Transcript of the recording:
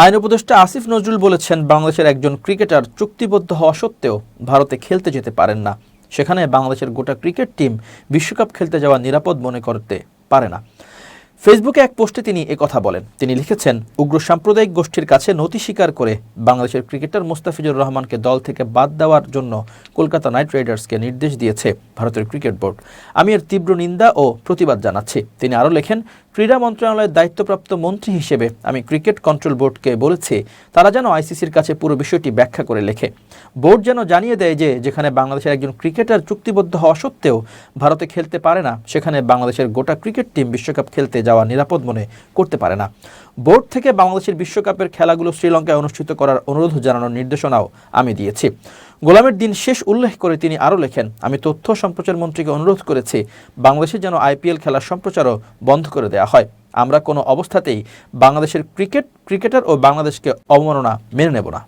আইন উপদেষ্টা আসিফ নজরুল বলেছেন, বাংলাদেশের একজন ক্রিকেটার চুক্তিবদ্ধ হওয়া সত্ত্বেও ভারতে খেলতে যেতে পারেন না। সেখানে বাংলাদেশের গোটা ক্রিকেট টিম বিশ্বকাপ খেলতে যাওয়া নিরাপদ মনে করতে পারে না। ফেসবুকে এক পোস্টে তিনি একথা বলেন। তিনি লিখেছেন, উগ্র সাম্প্রদায়িক গোষ্ঠীর কাছে নতি স্বীকার করে বাংলাদেশের ক্রিকেটার মুস্তাফিজুর রহমানকে দল থেকে বাদ দেওয়ার জন্য কলকাতা নাইট রাইডার্সকে নির্দেশ দিয়েছে ভারতের ক্রিকেট বোর্ড। আমি এর তীব্র নিন্দা ও প্রতিবাদ জানাচ্ছি। তিনি আরও লেখেন, ক্রীড়া মন্ত্রণালয়ের দায়িত্বপ্রাপ্ত মন্ত্রী হিসেবে আমি ক্রিকেট কন্ট্রোল বোর্ডকে বলেছি তারা যেন আইসিসির কাছে পুরো বিষয়টি ব্যাখ্যা করে লেখে। বোর্ড যেন জানিয়ে দেয় যে যেখানে বাংলাদেশের একজন ক্রিকেটার চুক্তিবদ্ধ হওয়া সত্ত্বেও ভারতে খেলতে পারে না, সেখানে বাংলাদেশের গোটা ক্রিকেট টিম বিশ্বকাপ খেলতে যাওয়া নিরাপদ মনে করতে পারে না। বোর্ড থেকে বাংলাদেশের বিশ্বকাপের খেলাগুলো শ্রীলঙ্কায় অনুষ্ঠিত করার অনুরোধ জানানোর নির্দেশনাও আমি দিয়েছি। গোলামের দিন শেষ উল্লেখ করে তিনি আরও লেখেন, আমি তথ্য সম্প্রচার মন্ত্রীকে অনুরোধ করেছি বাংলাদেশের যেন আইপিএল খেলার সম্প্রচারও বন্ধ করে দেওয়া হয়। আমরা কোনো অবস্থাতেই বাংলাদেশের ক্রিকেটার ও বাংলাদেশকে অবমাননা মেনে নেব না।